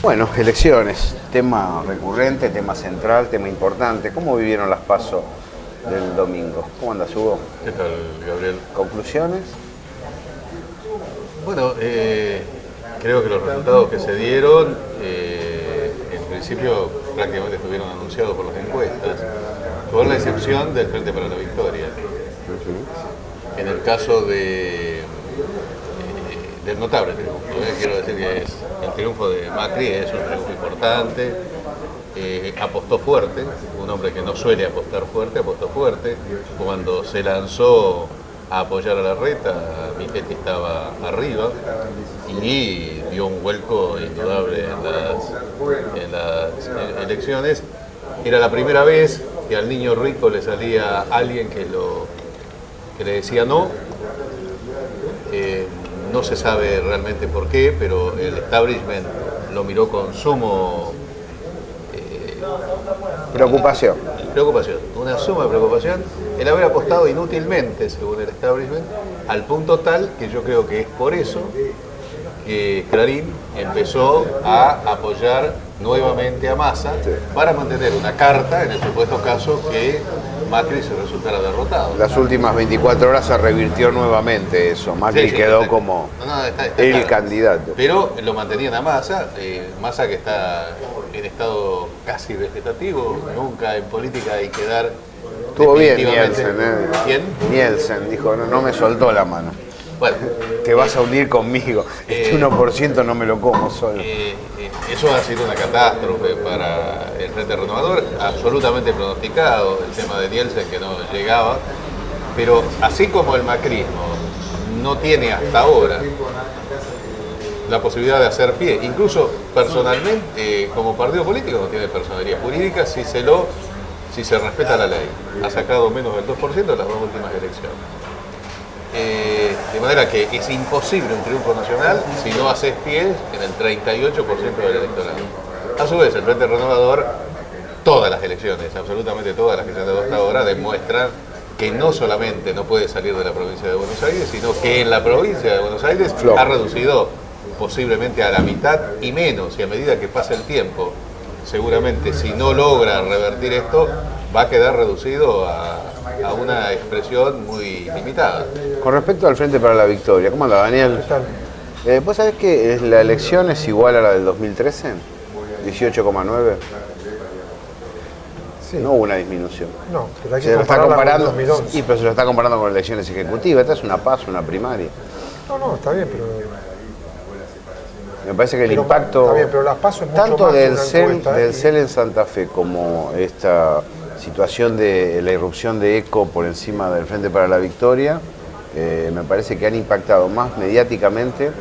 Bueno, elecciones, tema recurrente, tema central, tema importante. ¿Cómo vivieron las PASO del domingo? ¿Cómo andas, Hugo? ¿Qué tal, Gabriel? ¿Conclusiones? Bueno, creo que los resultados que se dieron, en principio prácticamente estuvieron anunciados por las encuestas, con la excepción del Frente para la Victoria. En el caso del notable triunfo, quiero decir que el triunfo de Macri es un triunfo importante, apostó fuerte, un hombre que no suele apostar fuerte, apostó fuerte. Cuando se lanzó a apoyar a Larreta, Michetti estaba arriba y dio un vuelco indudable en las elecciones. Era la primera vez que al niño rico le salía alguien que le decía no. No se sabe realmente por qué, pero el establishment lo miró con sumo Preocupación. Una suma preocupación, el haber apostado inútilmente, según el establishment, al punto tal que yo creo que es por eso que Clarín empezó a apoyar nuevamente a Massa para mantener una carta en el supuesto caso que Macri se resultara derrotado. Las últimas 24 horas se revirtió nuevamente eso. Macri quedó como el claro, candidato. Pero lo mantenían a Massa, Massa que está en estado casi vegetativo. Nunca en política hay que dar. Estuvo bien Nielsen, ¿Quién? Nielsen dijo, no me soltó la mano. Bueno, te vas a unir conmigo. Este 1% no me lo como solo. Eso ha sido una catástrofe para el Frente Renovador, absolutamente pronosticado, el tema de Nielsen que no llegaba, pero así como el macrismo no tiene hasta ahora la posibilidad de hacer pie, incluso personalmente como partido político no tiene personalidad jurídica si se respeta la ley. Ha sacado menos del 2% en las dos últimas elecciones. De manera que es imposible un triunfo nacional si no haces pie en el 38% del electorado. A su vez, el Frente Renovador, todas las elecciones, absolutamente todas las que se han dado hasta ahora, demuestran que no solamente no puede salir de la provincia de Buenos Aires, sino que en la provincia de Buenos Aires ha reducido posiblemente a la mitad y menos, y a medida que pasa el tiempo, seguramente si no logra revertir esto, va a quedar reducido a una expresión muy limitada. Con respecto al Frente para la Victoria, ¿cómo anda, Daniel? ¿Vos sabés que la elección es igual a la del 2013? 18,9. Sí. No hubo una disminución. No, pero hay que se lo está comparando, con el 2011. sí, pero se lo está comparando con elecciones ejecutivas. Esta es una PASO, una primaria. No, está bien, pero... Me parece que el impacto, está bien, pero las PASO es mucho tanto más del que CEL en Santa Fe como esta situación de la irrupción de ECO por encima del Frente para la Victoria, me parece que han impactado más mediáticamente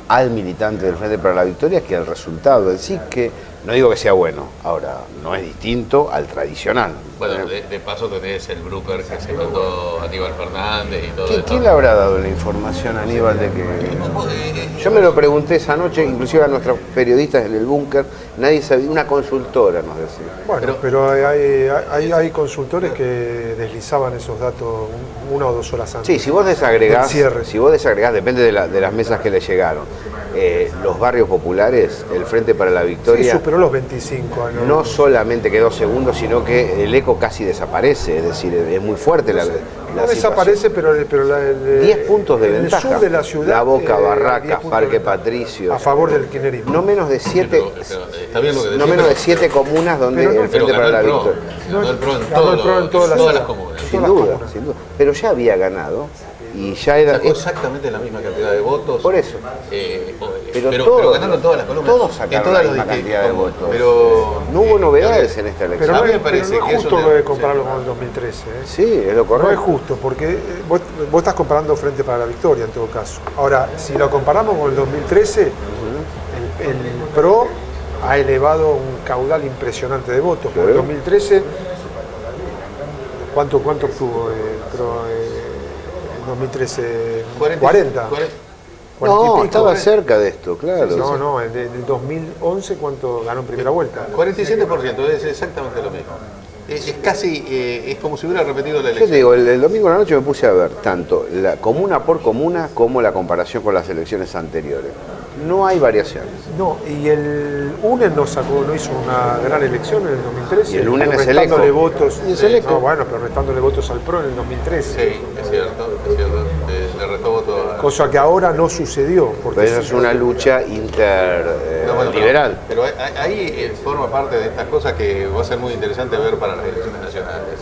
al militante del Frente para la Victoria que al resultado en sí, que no digo que sea bueno, ahora no es distinto al tradicional. Bueno, de paso tenés el blooper que se mandó Aníbal Fernández y todo eso. ¿Quién le habrá dado la información a Aníbal de que...? Yo me lo pregunté esa noche, inclusive a nuestros periodistas en el búnker, nadie sabía, una consultora nos decía. Bueno, pero hay consultores que deslizaban esos datos 1 o 2 horas antes. Sí, si vos desagregás, cierre. Depende de las mesas que le llegaron. Los barrios populares, el Frente para la Victoria... Sí, superó los 25 años. No solamente quedó segundo, sino que el ECO casi desaparece, es decir, es muy fuerte la desaparece, pero 10 puntos de ventaja. En el sur de la ciudad, La Boca, Barracas, Parque Patricios. A favor del kirchnerismo. No menos de 7 está bien lo que decís, no menos de 7 comunas donde el Frente para la Victoria. Ganó el PRO en todas las comunas. Sin duda. Pero ya había ganado. Y ya era exactamente la misma cantidad de votos. Por eso. Pero ganaron todas las columnas. Todos sacaron la misma cantidad de votos. Pero no hubo novedades en esta elección. Pero a mí me no parece es que justo lo de compararlo con el 2013. Sí, es lo correcto. No es justo, porque vos estás comparando Frente para la Victoria en todo caso. Ahora, si lo comparamos con el 2013, el PRO ha elevado un caudal impresionante de votos. Por el 2013, ¿cuánto obtuvo el PRO? 2013, 40. No, estaba cerca de esto, claro. No, en el 2011, ¿cuánto ganó en primera vuelta? 47%, es exactamente lo mismo. Es casi, es como si hubiera repetido la elección. Yo te digo, el domingo en la noche me puse a ver tanto la comuna por comuna como la comparación con las elecciones anteriores. No hay variaciones. No, y el UNEN no hizo una gran elección en el 2013. Y el UNEN es restándole electo. votos. Y es electo. No, bueno, pero restándole votos al PRO en el 2013. Sí, es cierto. Le restó voto a... Cosa que ahora no sucedió. Porque Pero eso es una lucha interliberal. Pero ahí forma parte de estas cosas que va a ser muy interesante ver para las elecciones nacionales.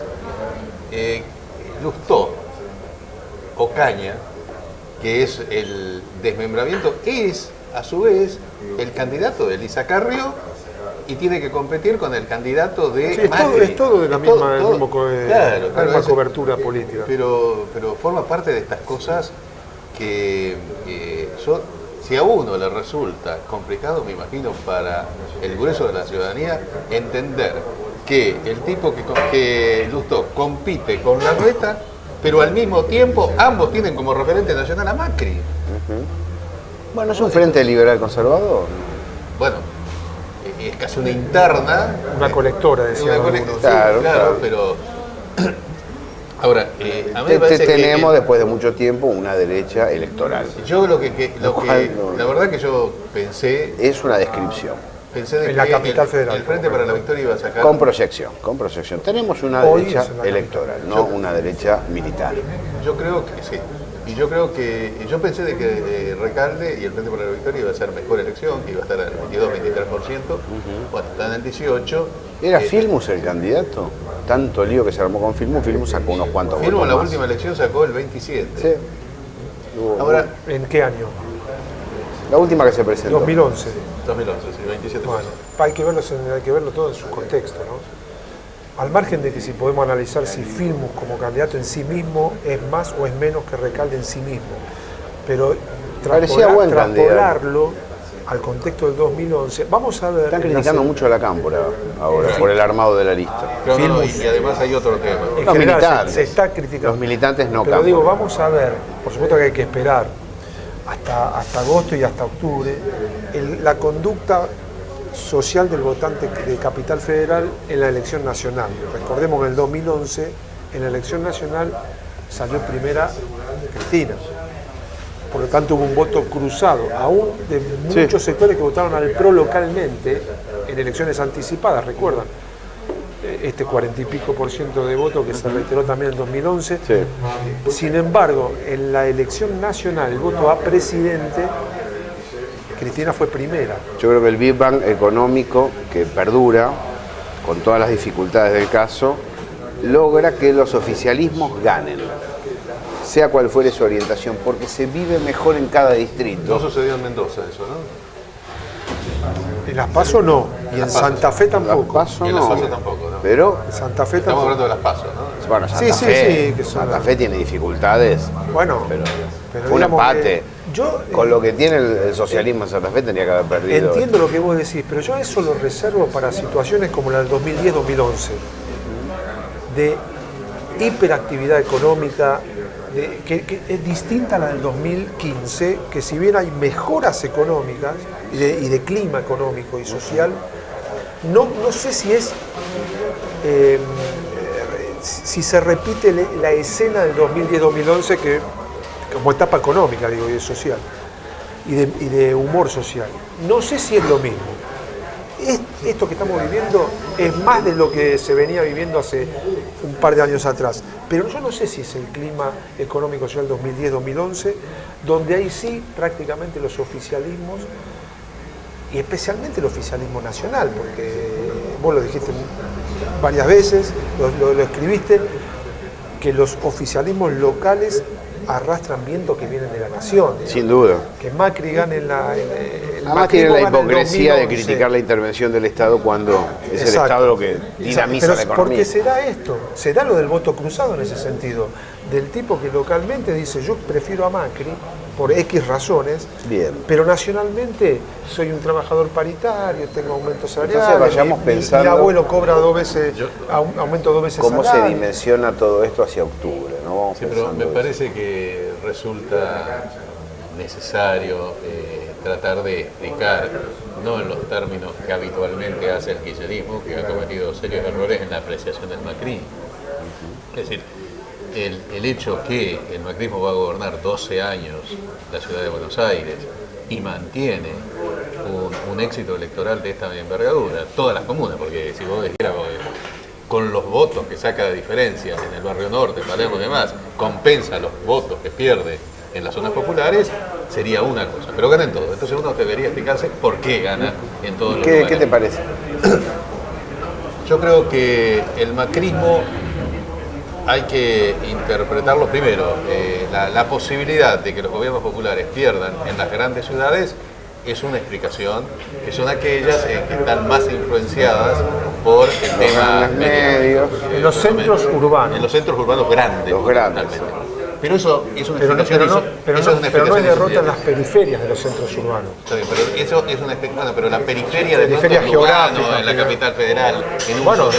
Lustó, Ocaña, que es el desmembramiento, es a su vez el candidato de Elisa Carrió y tiene que competir con el candidato de sí, Macri. es todo de la misma, Claro, cobertura política. Pero forma parte de estas cosas que si a uno le resulta complicado, me imagino, para el grueso de la ciudadanía, entender que el tipo que Lustó compite con Larreta, pero al mismo tiempo ambos tienen como referente nacional a Macri. Bueno, es un frente liberal conservador. Bueno, es casi una interna. Una colectora, decía. Claro. Pero ahora, a mí me parece tenemos que después de mucho tiempo una derecha electoral. yo la verdad que yo pensé Es una descripción. de En la que Capital Federal. el Frente para la Victoria iba a sacar. Con proyección. Tenemos una Hoy derecha es una electoral, no una derecha militar. Yo creo que sí. Y yo creo que, yo pensé de que Recalde y el Frente para la Victoria iba a ser mejor elección, que iba a estar al 22-23%. Bueno, está en el 18%. ¿Era Filmus el candidato? Tanto lío que se armó con Filmus sacó unos cuantos Firmo votos en la más. última elección sacó el 27%. Sí. Ahora, ¿En qué año? La última que se presentó. 2011. 2011, sí, 27%. Bueno, hay que verlo todo en su contexto, ¿no? Al margen de que si podemos analizar si Filmus como candidato en sí mismo es más o es menos que Recalde en sí mismo, pero Parecía buen traspolarlo al contexto del 2011, vamos a ver... Están criticando mucho a la Cámpora ahora por el armado de la lista. Pero no, Filmus. y además hay otro tema. En Los general militantes. se está criticando. Los militantes no Pero Cámpora. digo, vamos a ver, por supuesto que hay que esperar hasta agosto y hasta octubre, la conducta social del votante de Capital Federal en la elección nacional. Recordemos que en el 2011, en la elección nacional, salió primera Cristina. Por lo tanto, hubo un voto cruzado, aún de muchos sectores que votaron al PRO localmente en elecciones anticipadas, ¿recuerdan? Este 40 y pico % de voto que se reiteró también en 2011. Sí. Sin embargo, en la elección nacional, el voto a presidente, Cristina fue primera. Yo creo que el Big Bang económico que perdura, con todas las dificultades del caso, logra que los oficialismos ganen, sea cual fuere su orientación, porque se vive mejor en cada No distrito. sucedió en Mendoza eso, ¿no? En Las PASO no, y en Santa Fe tampoco. Paso Y en Las no, PASO tampoco, ¿no? pero En Santa Fe Estamos tampoco. hablando de las PASO, ¿no? bueno, Sí, Santa sí, Fe, sí, que son- Santa Fe tiene dificultades, Bueno, pero pero fue un digamos empate. que yo, Con lo que tiene el socialismo en Santa Fe tendría que haber perdido. entiendo lo que vos decís, pero yo eso lo reservo para situaciones como la del 2010-2011, de hiperactividad económica, que es distinta a la del 2015, que si bien hay mejoras económicas y de clima económico y social, no sé si es si se repite la escena del 2010-2011 que como etapa económica, digo, y social, y de humor social. No sé si es lo mismo. Esto que estamos viviendo es más de lo que se venía viviendo hace un par de años atrás. Pero yo no sé si es el clima económico social 2010-2011, donde ahí sí prácticamente los oficialismos, y especialmente el oficialismo nacional, porque vos lo dijiste varias veces, lo escribiste, que los oficialismos locales arrastran vientos que vienen de la nación. Sin duda. Que Macri gane en la... Además tiene la hipocresía de criticar la intervención del Estado cuando es el Exacto. Estado lo que dinamiza Pero la economía. porque se da esto, se da lo del voto cruzado en ese sentido, del tipo que localmente dice yo prefiero a Macri por X razones, Bien. pero nacionalmente soy un trabajador paritario, tengo aumento salarial, Entonces vayamos pensando- mi abuelo cobra aumento 2 veces ¿Cómo se salario. dimensiona todo esto hacia octubre? ¿No? Vamos Sí, pero pensando me eso. parece que resulta necesario tratar de explicar, no en los términos que habitualmente hace el kirchnerismo, que ha cometido serios errores en la apreciación del macrismo. Es decir, el hecho que el macrismo va a gobernar 12 años la ciudad de Buenos Aires y mantiene un éxito electoral de esta envergadura, todas las comunas, porque si vos dijeras con los votos que saca de diferencia en el barrio norte, Palermo y demás, compensa los votos que pierde en las zonas populares, sería una cosa, pero gana en todo. Entonces uno debería explicarse por qué gana en todos los lugares. ¿Qué te parece? Yo creo que el macrismo hay que interpretarlo primero. La posibilidad de que los gobiernos populares pierdan en las grandes ciudades es una explicación, que son aquellas que están más influenciadas por el tema medios. En los centros urbanos. En los centros urbanos grandes. Los grandes. Pero eso es una Pero explicación. no hay derrota en las periferias de los centros urbanos. Está bien, pero eso es una explicación. Pero la periferia de Periferia pronto, Lugano, geográfica, en la capital federal, en un Bueno.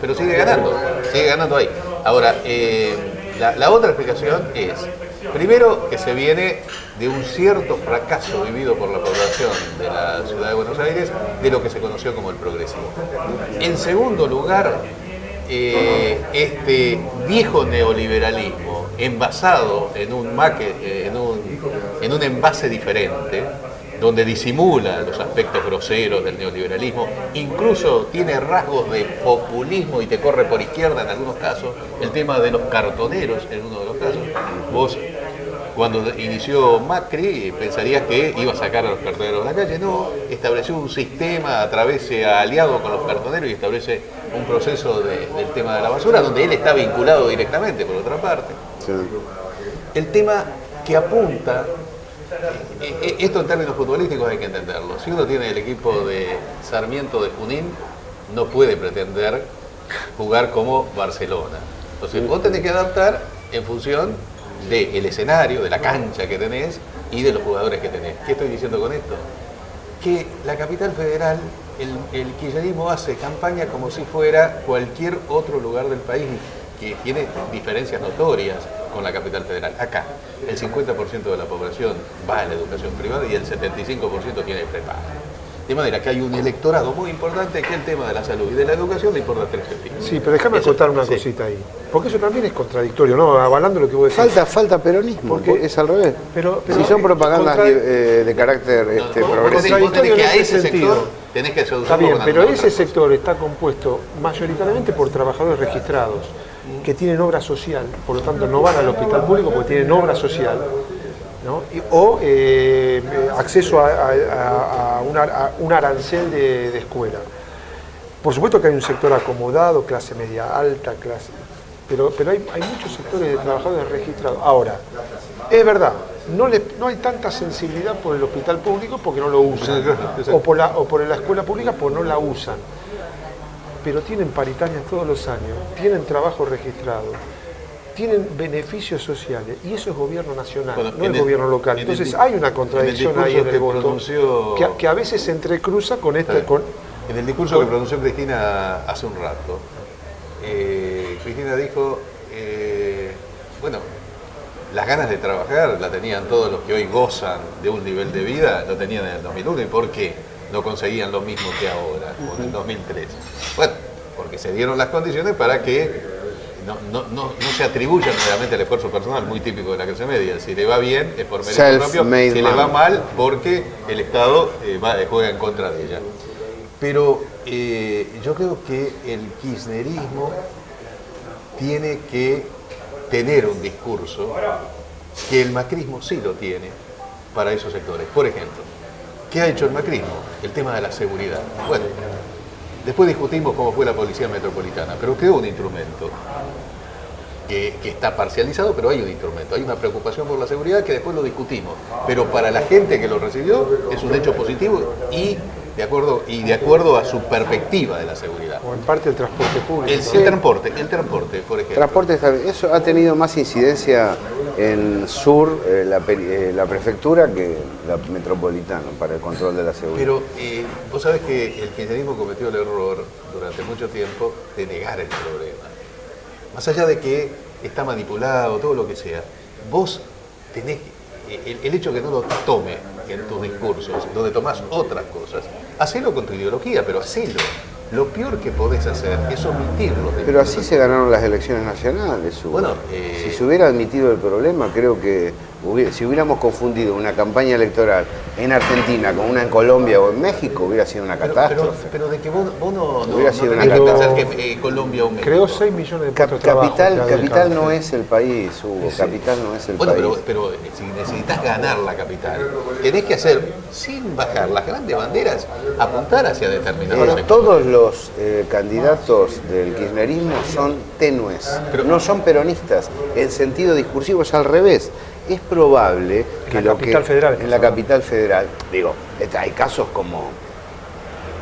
pero sigue ganando ahí. Ahora, la otra explicación es, primero, que se viene de un cierto fracaso vivido por la población de la ciudad de Buenos Aires de lo que se conoció como el progresismo. En segundo lugar, este viejo neoliberalismo envasado en un envase diferente, donde disimula los aspectos groseros del neoliberalismo, incluso tiene rasgos de populismo y te corre por izquierda en algunos casos, el tema de los cartoneros en uno de los casos. Vos, cuando inició Macri, pensarías que iba a sacar a los cartoneros de la calle. No, estableció un sistema a través, aliado con los cartoneros, y establece un proceso del tema de la basura, donde él está vinculado directamente, por otra parte. Sí. El tema que apunta, esto en términos futbolísticos hay que entenderlo. Si uno tiene el equipo de Sarmiento de Junín, no puede pretender jugar como Barcelona. Entonces vos tenés que adaptar en función del escenario, de la cancha que tenés y de los jugadores que tenés. ¿Qué estoy diciendo con esto? Que la capital federal, el kirchnerismo hace campaña como si fuera cualquier otro lugar del país que tiene diferencias notorias con la capital federal. Acá, el 50% de la población va a la educación privada y el 75% tiene prepago. De manera que hay un electorado muy importante que el tema de la salud y de la educación le importa 3 céntimos. Sí, pero déjame acotar una cosita ahí. Porque eso también es contradictorio, ¿no? Avalando lo que vos decís. Falta peronismo, Porque- es al revés. pero si son propagandas contra- de carácter Vos progresista. tenés que a en ese ese sentido. sector tenés que seducirlo Está bien, con pero alguna ese otra cosa. sector está compuesto mayoritariamente por trabajadores registrados que tienen obra social, por lo tanto no van al hospital público porque tienen obra social, ¿no? O acceso a un arancel de escuela. Por supuesto que hay un sector acomodado, clase media alta, pero hay muchos sectores de trabajadores registrados. Ahora, es verdad, no hay tanta sensibilidad por el hospital público porque no lo usan, o por la escuela pública porque no la usan. Pero tienen paritarias todos los años, tienen trabajo registrado, tienen beneficios sociales, y eso es gobierno nacional, Bueno, no el gobierno local. Entonces hay una contradicción ahí en el voto que a veces se entrecruza con este... En el discurso que pronunció Cristina hace un rato, Cristina dijo, bueno, las ganas de trabajar la tenían todos los que hoy gozan de un nivel de vida, lo tenían en el 2001, ¿y por qué no conseguían lo mismo que ahora, o en el 2003? Bueno, porque se dieron las condiciones para que no se atribuya nuevamente el esfuerzo personal, muy típico de la clase media. Si le va bien es por mérito propio, si le va mal porque el Estado juega en contra de ella. Pero yo creo que el kirchnerismo tiene que tener un discurso que el macrismo sí lo tiene para esos sectores. Por ejemplo, ¿qué ha hecho el macrismo? El tema de la seguridad. Bueno, después discutimos cómo fue la policía metropolitana, pero creó un instrumento que está parcializado, pero hay un instrumento, hay una preocupación por la seguridad que después lo discutimos. Pero para la gente que lo recibió es un hecho positivo y de acuerdo a su perspectiva de la seguridad. O en parte el transporte público. El transporte, por ejemplo. Transporte, eso ha tenido más incidencia en sur, la prefectura, que la metropolitana para el control de la seguridad. Pero vos sabés que el kirchnerismo cometió el error durante mucho tiempo de negar el problema. Más allá de que está manipulado, todo lo que sea, vos tenés el hecho que no lo tome en tus discursos, donde tomás otras cosas, hacelo con tu ideología, pero hacelo. Lo peor que podés hacer es omitirlo. Pero así se ganaron las elecciones nacionales, Hugo. Bueno, si se hubiera admitido el problema, creo que Si hubiéramos confundido una campaña electoral en Argentina con una en Colombia o en México, hubiera sido una catástrofe. Pero de que vos no Hubiera sido tenés una que pensar catástrofe. que Colombia o México. Creó 6 millones de puestos de trabajo. Capital no es el país, Hugo. Capital no es el Bueno, país. pero si necesitas ganar la capital, tenés que hacer, sin bajar las grandes banderas, apuntar hacia determinados sectores. Todos los candidatos del kirchnerismo son tenues, no son peronistas. En sentido discursivo es al revés. Es probable que en la capital federal. En la capital federal, digo, hay casos como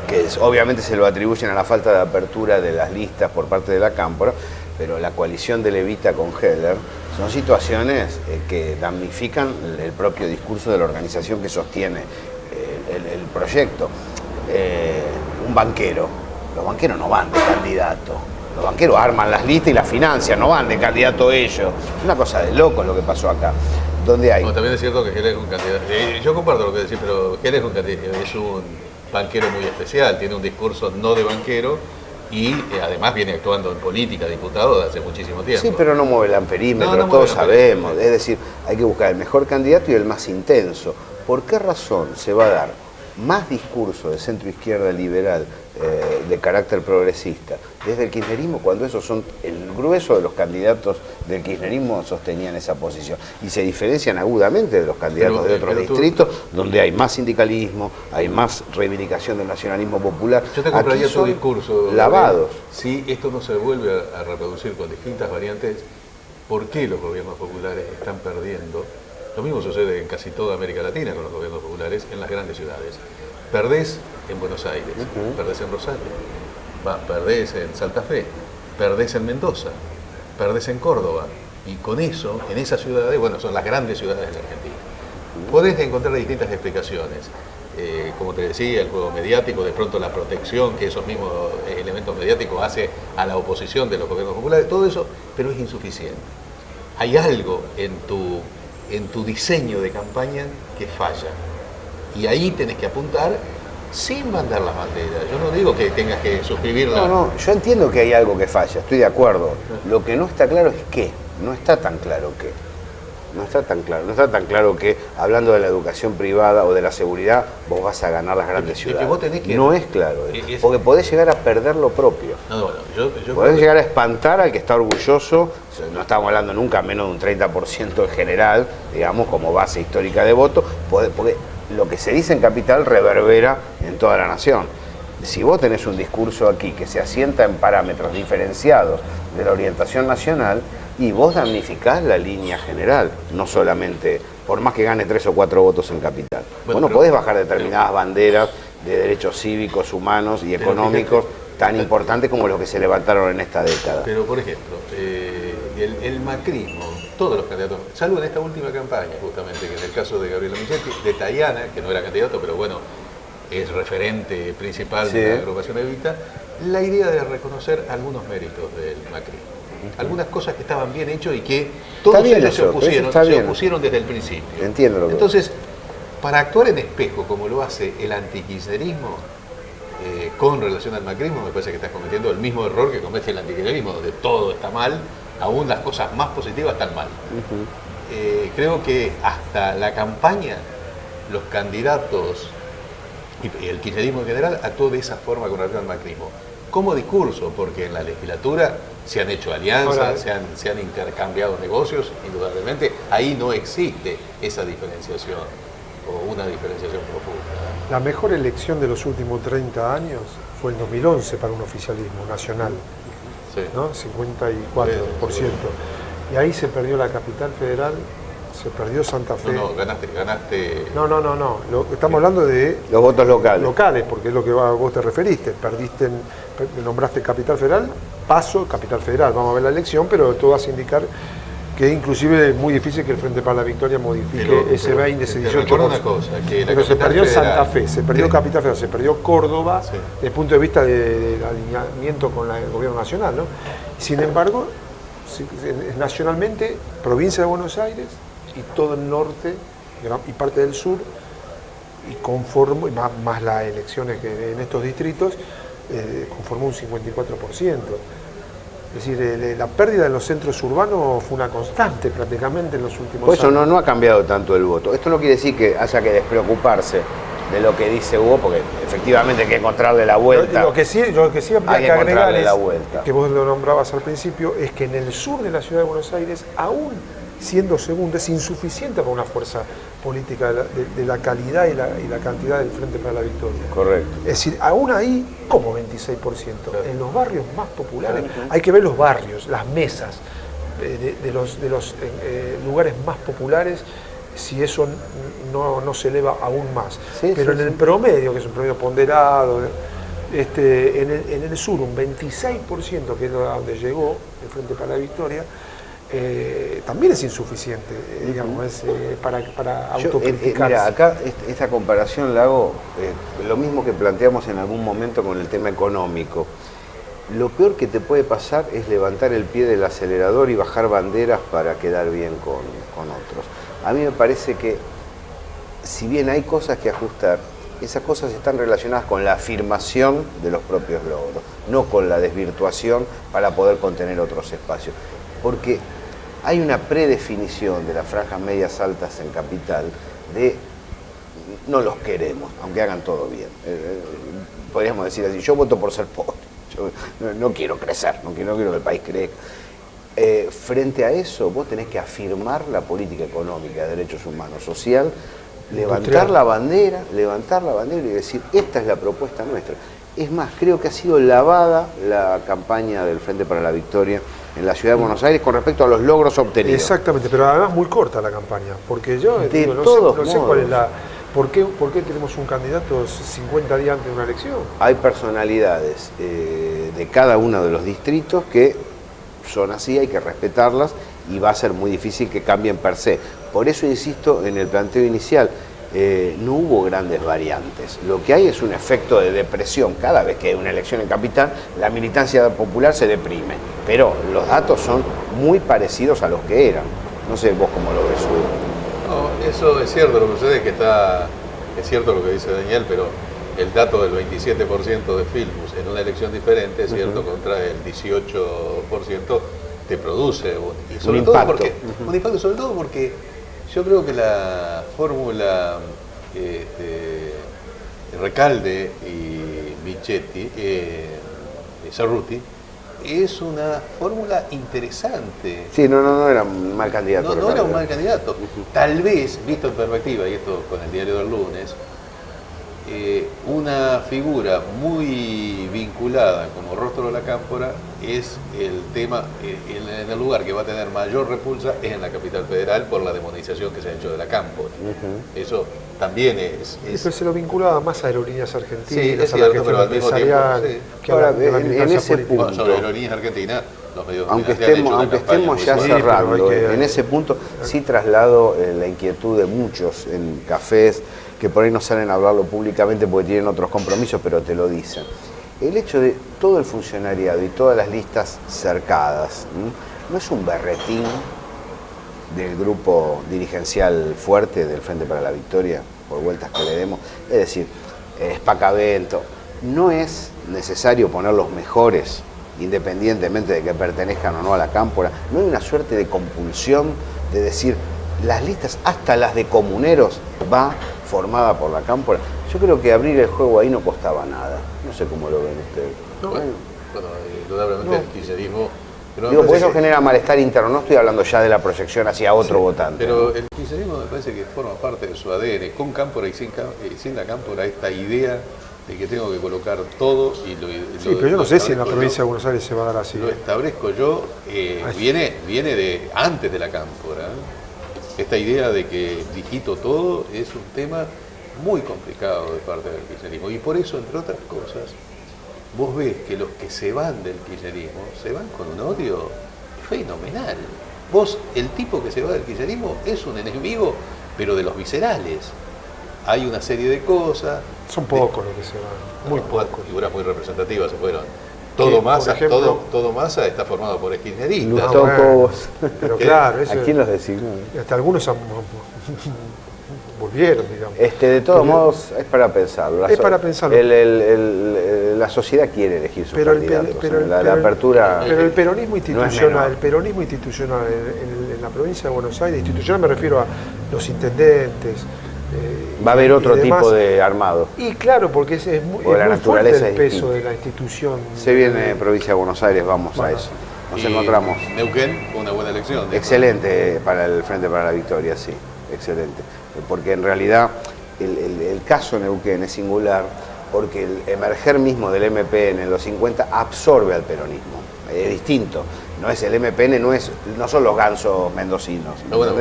que obviamente se lo atribuyen a la falta de apertura de las listas por parte de la Cámpora, pero la coalición de Levita con Heller son situaciones que damnifican el propio discurso de la organización que sostiene el proyecto. Un banquero, los banqueros no van de candidato. Los banqueros arman las listas y las financian, no van de candidato ellos. Es una cosa de locos lo que pasó acá. Donde hay. No, también es cierto que Heller es un candidato. Yo comparto lo que decís, pero Heller es un banquero muy especial, tiene un discurso no de banquero y además viene actuando en política, diputado desde hace muchísimo tiempo. Sí, pero no mueve el amperímetro, No todos sabemos. Es decir, hay que buscar el mejor candidato y el más intenso. ¿Por qué razón se va a dar más discurso de centro izquierda liberal de carácter progresista desde el kirchnerismo cuando esos son el grueso de los candidatos del kirchnerismo sostenían esa posición y se diferencian agudamente de los candidatos de otros distritos donde hay más sindicalismo, hay más reivindicación del nacionalismo popular? Yo te compraría tu discurso lavados. Si esto no se vuelve a reproducir con distintas variantes, ¿por qué los gobiernos populares están perdiendo? Lo mismo sucede en casi toda América Latina con los gobiernos populares en las grandes ciudades. Perdés en Buenos Aires, perdés en Rosario, perdés en Santa Fe, perdés en Mendoza, perdés en Córdoba. Y con eso, en esas ciudades, bueno, son las grandes ciudades de la Argentina. Podés encontrar distintas explicaciones. Como te decía, el juego mediático, de pronto la protección que esos mismos elementos mediáticos hace a la oposición de los gobiernos populares, todo eso, pero es insuficiente. Hay algo en tu diseño de campaña que falla. Y ahí tenés que apuntar sin mandar las banderas. Yo no digo que tengas que suscribirla. No, yo entiendo que hay algo que falla, estoy de acuerdo. Lo que no está claro es qué. No está tan claro qué. No está tan claro que, hablando de la educación privada o de la seguridad, vos vas a ganar las grandes ciudades. No es claro, porque podés llegar a perder lo propio. Podés llegar a espantar al que está orgulloso, no estamos hablando nunca menos de un 30% en general, digamos, como base histórica de voto, porque lo que se dice en Capital reverbera en toda la nación. Si vos tenés un discurso aquí que se asienta en parámetros diferenciados de la orientación nacional, y vos damnificás la línea general, no solamente, por más que gane 3 o 4 votos en Capital. Vos no podés bajar determinadas banderas de derechos cívicos, humanos y económicos tan importantes como los que se levantaron en esta década. Pero, por ejemplo, el macrismo, todos los candidatos, salvo en esta última campaña, justamente, que en el caso de Gabriela Michetti, de Tayana, que no era candidato, pero bueno, es referente principal de la agrupación Evita, la idea de reconocer algunos méritos del macrismo. Algunas cosas que estaban bien hechas y que todos ellos se opusieron desde el principio. Entiendo lo que Entonces, para actuar en espejo, como lo hace el antikirchnerismo, con relación al macrismo, me parece que estás cometiendo el mismo error que comete el antikirchnerismo, donde todo está mal, aún las cosas más positivas están mal. Creo que hasta la campaña, los candidatos y el kirchnerismo en general actuó de esa forma con relación al macrismo. Como discurso, porque en la legislatura se han hecho alianzas, se han intercambiado negocios, indudablemente, ahí no existe esa diferenciación o una diferenciación profunda. La mejor elección de los últimos 30 años fue el 2011 para un oficialismo nacional, Sí. ¿no? 54%. Y ahí se perdió la capital federal, se perdió Santa Fe. No, ganaste. No. Estamos hablando de los votos locales. Locales, porque es lo que vos te referiste. Nombraste capital federal, paso, capital federal. Vamos a ver la elección, pero todo hace indicar que inclusive es muy difícil que el Frente para la Victoria modifique ese 20, ese 18%. Recuerda una cosa, que pero se perdió federal, Santa Fe, se perdió Capital Federal, se perdió Córdoba, Sí. desde el punto de vista del alineamiento con el gobierno nacional, ¿no? Sin embargo, nacionalmente, provincia de Buenos Aires y todo el norte y parte del sur, y más las elecciones que en estos distritos, conformó un 54%. Es decir, la pérdida en los centros urbanos fue una constante prácticamente en los últimos Por eso años. no ha cambiado tanto el voto. Esto no quiere decir que haya que despreocuparse de lo que dice Hugo, porque efectivamente hay que encontrarle la vuelta. Lo que sí habría que agregar encontrarle es, la vuelta. que vos lo nombrabas al principio, es que en el sur de la ciudad de Buenos Aires, aún siendo segundo, es insuficiente para una fuerza política de la calidad y la cantidad del Frente para la Victoria. Correcto. Es decir, aún ahí, como 26%. En los barrios más populares, hay que ver los barrios, las mesas de los lugares más populares, si eso no se eleva aún más. Sí, pero sí, en el sí. promedio, que es un promedio ponderado, en el sur un 26%, que es donde llegó el Frente para la Victoria, también es insuficiente, digamos, para autocriticarse. Mira, acá esta comparación la hago lo mismo que planteamos en algún momento con el tema económico. Lo peor que te puede pasar es levantar el pie del acelerador y bajar banderas para quedar bien con otros. A mí me parece que, si bien hay cosas que ajustar, esas cosas están relacionadas con la afirmación de los propios logros, no con la desvirtuación para poder contener otros espacios. Porque hay una predefinición de las franjas medias altas en Capital de no los queremos, aunque hagan todo bien. Podríamos decir así, yo voto por ser pobre, yo no quiero crecer, no quiero que el país crezca. Frente a eso, vos tenés que afirmar la política económica, de derechos humanos, social, levantar la bandera y decir, esta es la propuesta nuestra. Es más, creo que ha sido lavada la campaña del Frente para la Victoria en la Ciudad de Buenos Aires con respecto a los logros obtenidos. Exactamente, pero además muy corta la campaña, porque yo digo, no sé cuál es la... ¿Por qué tenemos un candidato 50 días antes de una elección? Hay personalidades de cada uno de los distritos que son así, hay que respetarlas y va a ser muy difícil que cambien per se. Por eso insisto en el planteo inicial, no hubo grandes variantes. Lo que hay es un efecto de depresión. Cada vez que hay una elección en Capital, la militancia popular se deprime. Pero los datos son muy parecidos a los que eran. No sé vos cómo lo ves, Hugo. No, eso es cierto, lo que sucede es que es cierto lo que dice Daniel, pero el dato del 27% de Filmus en una elección diferente, es cierto, contra el 18%, te produce un impacto. Un impacto, sobre todo porque yo creo que la fórmula Recalde y Michetti, Cerruti, es una fórmula interesante. Sí, no era un mal candidato. No era un mal candidato. Tal vez, visto en perspectiva, y esto con el diario del lunes, una figura muy vinculada como Rostro de la Cámpora es el tema, en el lugar que va a tener mayor repulsa es en la capital federal por la demonización que se ha hecho de la Cámpora. Eso también es... Pero se lo vinculaba más a Aerolíneas Argentinas, sí, es a la cierto, pero al mismo tiempo, sí. que ahora en ese punto, bueno, sobre Aerolíneas Argentinas, los medios aunque dominantes estemos ya cerrando, en ese punto sí traslado la inquietud de muchos en cafés que por ahí no salen a hablarlo públicamente porque tienen otros compromisos, pero te lo dicen. El hecho de todo el funcionariado y todas las listas cercadas, ¿no es un berretín del grupo dirigencial fuerte del Frente para la Victoria, por vueltas que le demos? Es decir, espacavento. No es necesario poner los mejores, independientemente de que pertenezcan o no a la Cámpora. No hay una suerte de compulsión de decir, las listas, hasta las de comuneros, va formada por la Cámpora. Yo creo que abrir el juego ahí no costaba nada. No sé cómo lo ven ustedes. Bueno, indudablemente el kirchnerismo... Digo, por eso genera malestar interno. No estoy hablando ya de la proyección hacia otro votante. Pero el kirchnerismo me parece que forma parte de su ADN, con Cámpora y sin la Cámpora, esta idea de que tengo que colocar todo y lo... Sí, pero yo no sé si en la provincia de Buenos Aires se va a dar así. Lo establezco yo, viene de antes de la Cámpora. Esta idea de que digito todo es un tema muy complicado de parte del kirchnerismo. Y por eso, entre otras cosas, vos ves que los que se van del kirchnerismo se van con un odio fenomenal. Vos, el tipo que se va del kirchnerismo es un enemigo, pero de los viscerales. Hay una serie de cosas... Son pocos los que se van, muy pocos. Figuras muy representativas se fueron. Todo Massa está formado por kirchneristas. Pero claro, eso, ¿a quién los designó? Hasta algunos volvieron, digamos. De todos modos, es para pensarlo. Es para pensarlo. El la sociedad quiere elegir sus Pero candidatos. La apertura. Pero el peronismo institucional, menor. el peronismo institucional en la provincia de Buenos Aires, institucional me refiero a los intendentes. Va a haber otro demás. tipo de armado. Y claro, porque es muy, Porque la muy fuerte naturaleza el es peso distinta. de la institución. Se viene provincia de Buenos Aires, vamos Bueno. a eso. Nos Y encontramos. Neuquén fue una buena elección. Excelente para el Frente para la Victoria, sí, excelente. Porque en realidad el caso Neuquén es singular porque el emerger mismo del MPN en los 50 absorbe al peronismo. Es distinto. No es el MPN, no son los gansos mendocinos. No, bueno,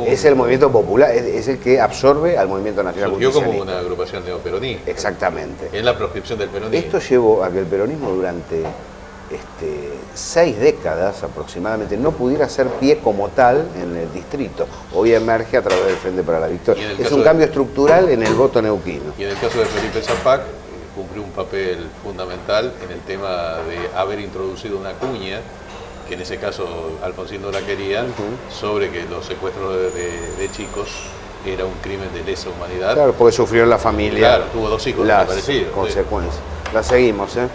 es el movimiento popular, es el que absorbe al movimiento nacional surgió como justicialista. una agrupación neoperonista. Exactamente. En la proscripción del peronismo. Esto llevó a que el peronismo durante 6 décadas aproximadamente no pudiera hacer pie como tal en el distrito. Hoy emerge a través del Frente para la Victoria. Es un cambio estructural en el voto neuquino. Y en el caso de Felipe Zapac, cumplió un papel fundamental en el tema de haber introducido una cuña, que en ese caso Alfonsín no la quería, sobre que los secuestros de chicos era un crimen de lesa humanidad. Claro, porque sufrió en la familia. Claro, tuvo 2 hijos las desaparecidos. consecuencias. La seguimos, ¿eh?